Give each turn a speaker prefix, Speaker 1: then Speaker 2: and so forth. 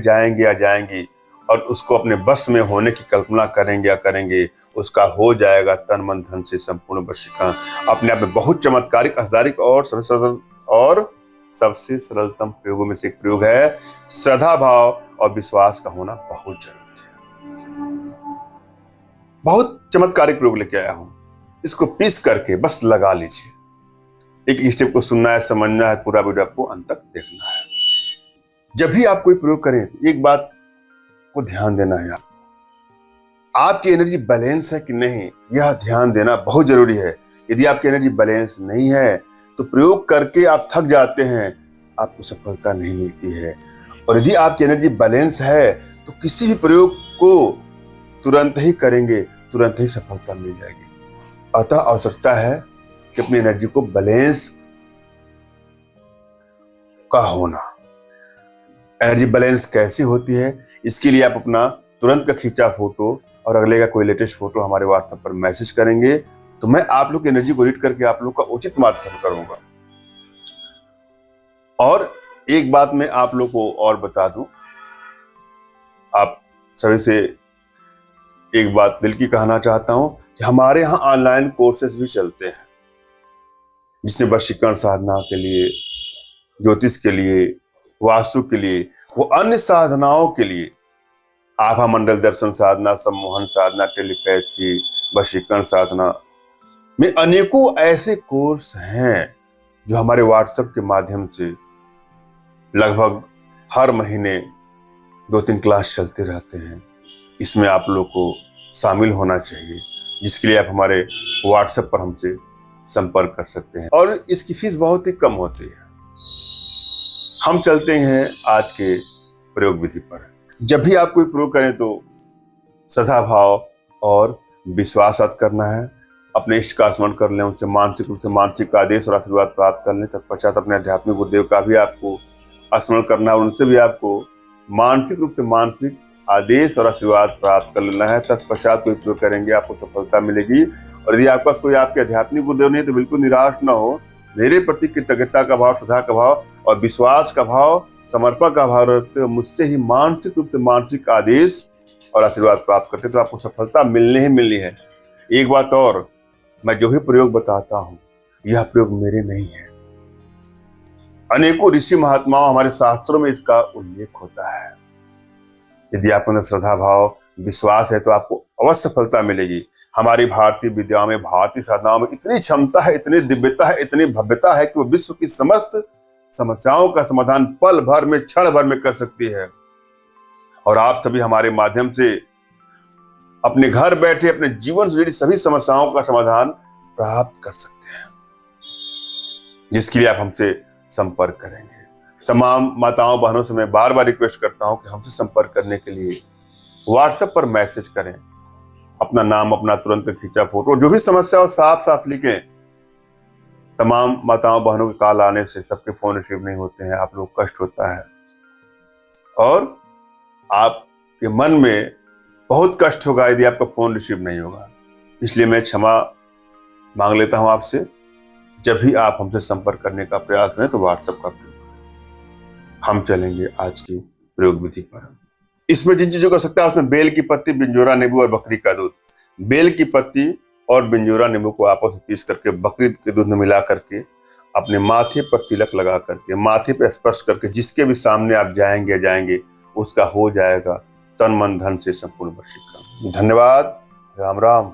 Speaker 1: जाएंगे या जाएंगी और उसको अपने बस में होने की कल्पना करेंगे या करेंगे, उसका हो जाएगा तन मन धन से संपूर्ण वशीकरण। अपने आप में बहुत चमत्कारिक, असदारिक और सबसे सरलतम प्रयोगों में से एक प्रयोग है। श्रद्धा भाव और विश्वास का होना बहुत जरूरी है। बहुत चमत्कारिक प्रयोग लेके आया हूं, इसको पीस करके बस लगा लीजिए। एक स्टेप को सुनना है, समझना है, पूरा वीडियो आपको अंत तक देखना है। जब भी आप कोई प्रयोग करें तो एक बात को ध्यान देना है, आपकी एनर्जी बैलेंस है कि नहीं, यह ध्यान देना बहुत जरूरी है। यदि आपकी एनर्जी बैलेंस नहीं है तो प्रयोग करके आप थक जाते हैं, आपको सफलता नहीं मिलती है। और यदि आपकी एनर्जी बैलेंस है तो किसी भी प्रयोग को तुरंत ही करेंगे, तुरंत ही सफलता मिल जाएगी। अतः आवश्यकता है कि अपनी एनर्जी को बैलेंस का होना। एनर्जी बैलेंस कैसी होती है, इसके लिए आप अपना तुरंत का खींचा फोटो और अगले का कोई लेटेस्ट फोटो हमारे व्हाट्सएप पर मैसेज करेंगे तो मैं आप लोग की एनर्जी को रीड करके आप लोग का उचित मार्गदर्शन करूंगा। और एक बात मैं आप लोग को और बता दूं, आप सभी से एक बात दिल की कहना चाहता हूं कि हमारे यहाँ ऑनलाइन कोर्सेज भी चलते हैं, जिसमें वशीकरण साधना के लिए, ज्योतिष के लिए, वास्तु के लिए, वो अन्य साधनाओं के लिए, आभा मंडल दर्शन साधना, सम्मोहन साधना, टेलीपैथी, वशीकरण साधना में अनेकों ऐसे कोर्स हैं जो हमारे व्हाट्सएप के माध्यम से लगभग हर महीने 2-3 क्लास चलते रहते हैं। इसमें आप लोग को शामिल होना चाहिए, जिसके लिए आप हमारे व्हाट्सएप पर हमसे संपर्क कर सकते हैं। और इसकी फीस बहुत ही कम होती है। हम चलते हैं आज के प्रयोग विधि पर। जब भी आप कोई प्रयोग करें तो श्रद्धा भाव और विश्वास साथ करना है। अपने इष्ट का स्मरण कर लें, उनसे मानसिक रूप से मानसिक आदेश और आशीर्वाद प्राप्त कर लें। तत्पश्चात अपने आध्यात्मिक गुरुदेव का भी आपको स्मरण करना है, उनसे भी आपको मानसिक रूप से मानसिक आदेश और आशीर्वाद प्राप्त कर लेना है। तत्पश्चात कोई प्रयोग करेंगे, आपको सफलता मिलेगी। और यदि आपके पास कोई आपके आध्यात्मिक गुरुदेव नहीं तो बिल्कुल निराश न हो। मेरे प्रति कृतज्ञता का भाव, श्रद्धा का भाव और विश्वास का भाव, समर्पण का भाव रखते हो, मुझसे ही मानसिक रूप से मानसिक आदेश और आशीर्वाद प्राप्त करते तो आपको सफलता मिलनी ही मिलनी है। एक बात और, मैं जो भी प्रयोग बताता हूं यह प्रयोग मेरे नहीं है, अनेकों ऋषि महात्माओं, हमारे शास्त्रों में इसका उल्लेख होता है। यदि आपके अंदर श्रद्धा भाव विश्वास है तो आपको अवश्य सफलता मिलेगी। हमारी भारतीय विद्याओं में, भारतीय साधनाओं में इतनी क्षमता है, इतनी दिव्यता है, इतनी भव्यता है कि वो विश्व की समस्त समस्याओं का समाधान पल भर में, क्षण भर में कर सकती है। और आप सभी हमारे माध्यम से अपने घर बैठे अपने जीवन से जुड़ी सभी समस्याओं का समाधान प्राप्त कर सकते हैं, जिसके लिए आप हमसे संपर्क करेंगे। तमाम माताओं बहनों से मैं बार बार रिक्वेस्ट करता हूं कि हमसे संपर्क करने के लिए व्हाट्सएप पर मैसेज करें। अपना नाम, अपना तुरंत खींचा फोटो, जो भी समस्या हो साफ साफ लिखें। तमाम माताओं बहनों के कॉल आने से सबके फोन रिसीव नहीं होते हैं, आप लोग कष्ट होता है और आपके मन में बहुत कष्ट होगा यदि आपका फोन रिसीव नहीं होगा। इसलिए मैं क्षमा मांग लेता हूं आपसे। जब भी आप हमसे संपर्क करने का प्रयास करें तो व्हाट्सएप का प्रयोग करें। हम चलेंगे आज की प्रयोग विधि पर। इसमें जिन चीजों का सकता है उसमें बेल की पत्ती, बिंजोरा नींबू और बकरी का दूध। बेल की पत्ती और बिंजोरा नींबू को आपस में पीस करके बकरी के दूध में मिला करके अपने माथे पर तिलक लगा करके, माथे पर स्पर्श करके जिसके भी सामने आप जाएंगे उसका हो जाएगा तन मन धन से संपूर्ण वशीकरण। धन्यवाद। राम राम।